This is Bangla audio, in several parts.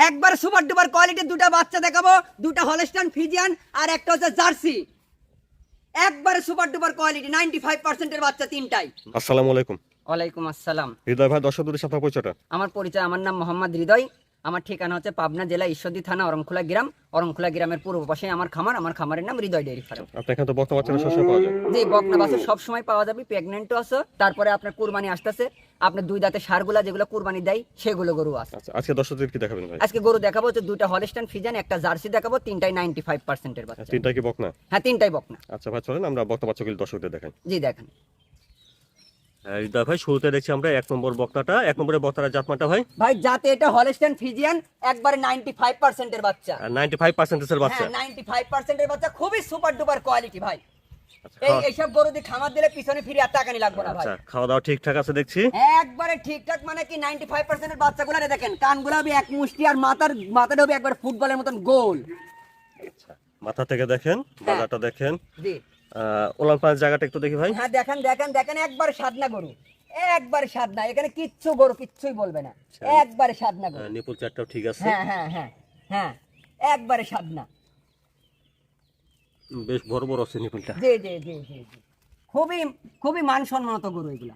একবার সুপার ডুপার কোয়ালিটির দুটা বাচ্চা দেখাবো, দুটা হলস্টাইন ফ্রিজিয়ান আর একটা হচ্ছে জার্সি। একবারে সুপার ডুপার কোয়ালিটি 95% এর বাচ্চা তিনটাই। আসসালামু আলাইকুম। ওয়ালাইকুম আসসালাম। হৃদয় ভাই, দর্শকদের সাথে আপনার পরিচয়টা। আমার পরিচয়, আমার নাম মোহাম্মদ হৃদয়। আমার ঠিকানা হচ্ছে পাবনা জেলা ঈশ্বরদী থানা অরংখোলা গ্রাম। অরংখোলা গ্রামের পূর্ব পাশে আমার খামার। আমার খামারের নাম হৃদয় ডেয়ারি ফার্ম। আপনি এখানে তো বক্তা বাচ্চারা সবসময় পাওয়া যায়। জি, বকনা বাছুর সব সময় পাওয়া যাবে, প্রেগন্যান্টও আছে। তারপরে আপনার কুরবানি আসতেছে, আপনার দুই দাঁতে সারগুলা যেগুলো কুরবানি দেয় সেগুলো গরু আছে। আচ্ছা, আজকে দর্শকদের কি দেখাবেন ভাই? আজকে গরু দেখাবো হচ্ছে দুইটা হলস্টাইন ফ্রিজিয়ান, একটা জার্সি দেখাবো, তিনটাই 95% এর বাচ্চা। তিনটা কি বকনা? হ্যাঁ, তিনটাই বকনা। আচ্ছা ভাই, চলেন আমরা বক্তা বাচ্চাগুলি দর্শকদের দেখাই। জি দেখেন। হৃদয় ভাই, শুরুতে দেখছি আমরা এক নম্বর বক্তাটা। এক নম্বরের বক্তার জাতমানটা ভাই? ভাই জাতে এটা হলস্টাইন ফ্রিজিয়ান, একবারে 95% এর বাচ্চা। 95% এর বাচ্চা। হ্যাঁ, 95% এর বাচ্চা, খুবই সুপার ডুপার কোয়ালিটি ভাই। আচ্ছা, এইসব গরু দিয়ে খামার দিলে পিছনে ফিরে আর টাকা নি লাগবে না ভাই। আচ্ছা, খাওয়া দাওয়া ঠিকঠাক আছে দেখছি। একবারে ঠিকঠাক, মানে কি 95% এর বাচ্চাগুলো দেখেন, কানগুলো হবে এক মুষ্টি আর মাথাটা হবে একবার ফুটবলের মতন গোল। আচ্ছা, মাথা থেকে দেখেন, বাজারটা দেখেন। জি ওলান পায়ের জায়গাটা একটু দেখি ভাই। হ্যাঁ, দেখেন দেখেন দেখেন, একবার সাদনা গরু, একবার সাদনা। এখানে কিচ্ছু গরু কিচ্ছুই বলবে না, একবারে সাদনা গরু। নিপুল চারটাও ঠিক আছে। হ্যাঁ হ্যাঁ হ্যাঁ হ্যাঁ, একবারে সাদনা। বেশ বড় বড় আছে নিপুলটা। জি জি জি জি জি, খুবই খুবই মানসম্মত গরু এগুলা।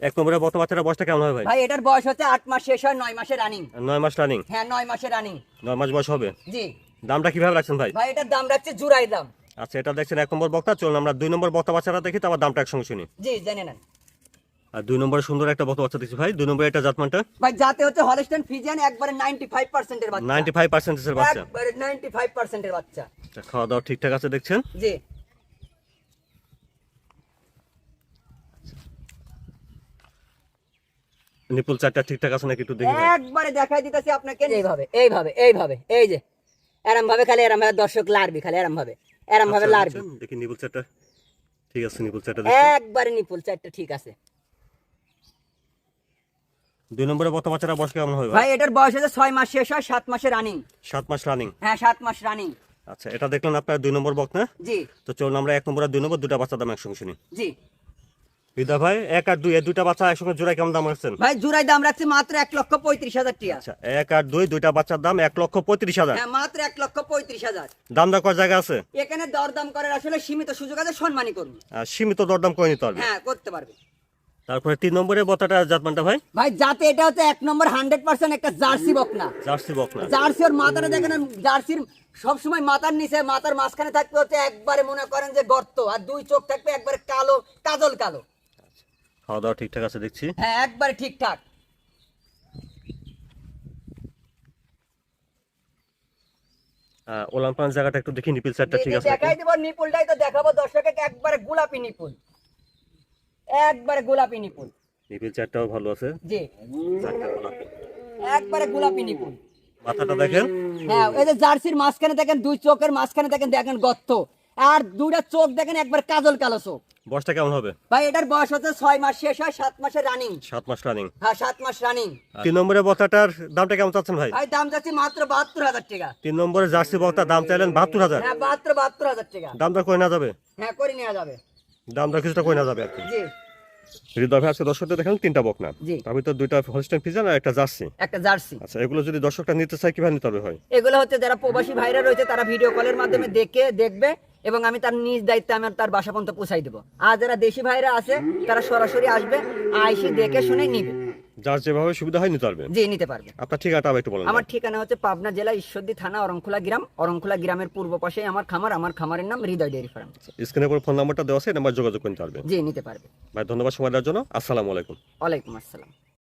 এক নম্বরের বক্তা বাচ্চাটা বয়সটা কেমন হবে ভাই? ভাই এটার বয়স হচ্ছে 8 মাস শেষ হয়, 9 মাসে রানিং। 9 মাস রানিং। হ্যাঁ, 9 মাসে রানিং। 9 মাস বয়স হবে। জি। দামটা কিভাবে রাখছেন ভাই? ভাই এটার দাম রাখছে জুরাই দাম। আচ্ছা, এটা দেখছেন এক নম্বর বক্তা। চলুন আমরা 2 নম্বর বক্তা বাচ্চাটা দেখি, তারপর দামটা একসঙ্গে শুনি। জি, জেনে নেন। আর 2 নম্বরে সুন্দর একটা বক্তা বাচ্চা দেখছি ভাই। 2 নম্বরে এটা জাতমানটা? ভাই জাতে হচ্ছে হলস্টাইন ফ্রিজিয়ান, একবারে 95% এর বাচ্চা। 95% এর বাচ্চা। একবারে 95% এর বাচ্চা। আচ্ছা, খাওয়া দাওয়া ঠিকঠাক আছে দেখছেন। জি। নিপুল চারটা ঠিকঠাক আছে নাকি একটু দেখি ভাই। একবারে দেখাই দিতেছি আপনাকে, এইভাবে এইভাবে এইভাবে, এই যে এরম ভাবে, খালি এরম ভাবে দর্শক লারবি, খালি এরম ভাবে এরম ভাবে আচ্ছা, লারবি। দেখছেন? দেখি নিপুল চারটা ঠিক আছে। নিপুল চারটা দেখছেন। একবারে নিপুল চারটা ঠিক আছে। 2 নম্বরে বক্তা বাচ্চাটা বয়স কেমন হবে ভাই ভাই? এটার বয়স হচ্ছে 6 মাস শেষ হয়, 7 মাসে রানিং। 7 মাস রানিং। হ্যাঁ, 7 মাস রানিং। আচ্ছা, এটা দেখলেন আপনার 2 নম্বর বক্তা। জি তো চলুন আমরা 1 নম্বর আর 2 নম্বর দুটা বাচ্চা দাম একসঙ্গে শুনি। জি। হৃদয় ভাই, 1 আর 2 এই দুইটা বাচ্চা একসঙ্গে জোড়ায় কেমন দাম রাখছেন? ভাই জুরাই দাম রাখছি মাত্র 1,35,000 টাকা। আচ্ছা, 1 আর 2 দুইটা বাচ্চার দাম 1,35,000। হ্যাঁ, মাত্র 1,35,000। দাম দর করার জায়গা আছে? এখানে দরদাম করার আসলে সীমিত সুযোগ আছে, সম্মানই করুন। আর সীমিত দরদাম করে নিতে পারবে। হ্যাঁ, করতে পারবে। তারপরে 3 নম্বরের বক্তাটা জাতমানটা ভাই? ভাই জাতে এটা হচ্ছে 1 নম্বর 100% একটা জার্সি বকনা। জার্সি বকনা। জার্সি ওর মাথাটা দেখেন, জার্সির সবসময় মাথার নিচে, মাথার মাঝখানে থাকবে হচ্ছে একবারে মনে করেন যে গর্ত, আর দুই চোখ থাকবে একবারে কালো, কাজল কালো। খাওয়া দাওয়া ঠিকঠাক আছে দেখছি। হ্যাঁ, একবারে ঠিকঠাক। ওলান পান জায়গাটা একটু দেখি। নিপিল সাইডটা ঠিক আছে নাকি? দেখাই দিব, নিপুলটাই তো দেখাবো দর্শককে, একবারে গোলাপি নিপুল, একবারে গোলাপি নিপুল। নিপিল চারটাও ভালো আছে। জি, চারটা গোলাপি। একবারে গোলাপি নিপুল। মাথাটা দেখেন। হ্যাঁ, এই যে জার্সির মাঝখানে দেখেন, দুই চোখের মাঝখানে দেখেন দেখেন গর্ত, আর দুইটা চোখ দেখেন একবার কাজল কালো চোখ। বয়সটা কেমন হবে? ভাই এটার বয়স হচ্ছে 6 মাস শেষ হয়, 7 মাসে রানিং। 7 মাস রানিং। হ্যাঁ, 7 মাস রানিং। 3 নম্বরের বক্তাটার দামটা কেমন চাচ্ছেন ভাই? ভাই দাম যাচ্ছে মাত্র 72,000 টাকা। 3 নম্বরের জার্সি বক্তার দাম চাইলেন 72,000। হ্যাঁ, মাত্র 72,000 টাকা। দাম দর করে না যাবে? হ্যাঁ, করে নেওয়া যাবে। দাম দর কিছুটা করে না যাবে আর কি। জি হৃদয় ভাই, আজকে দর্শকদের দেখেন 3টা বকনা। জি। তার ভিতর 2টা হলস্টাইন ফ্রিজিয়ান আর একটা জার্সি। একটা জার্সি। আচ্ছা, এগুলো যদি দর্শকটা নিতে চায় কিভাবে নিতে হবে ভাই? এগুলো হচ্ছে যারা প্রবাসী ভাইরা রয়েছে, তারা ভিডিও কলের মাধ্যমে দেখবে, এবং আমি তার নিজ দায়িত্বে আমি তার বাসা পর্যন্ত পৌঁছাই দেবো। আর যারা দেশি ভাইরা আছে তারা সরাসরি আসবে, আইসি দেখে শুনে নিবে। যার যেভাবে সুবিধা হয় নিতে পারবে। জি, নিতে পারবে। আপনার ঠিকানাটা একটু বলেন। আমার ঠিকানা হচ্ছে পাবনা জেলা ঈশ্বরদী থানা অরংখোলা গ্রাম। অরংখোলা গ্রামের পূর্ব পাশে আমার খামার। আমার খামারের নাম হৃদয় ডেয়ারি ফার্ম। স্ক্রিনে করে ফোন নাম্বারটা দেওয়া আছে, এই নাম্বার যোগাযোগ করতে পারবে। জি, নিতে পারবে। ভাই ধন্যবাদ সময় দেওয়ার জন্য। আসসালামু আলাইকুম। ওয়ালাইকুম আসসালাম।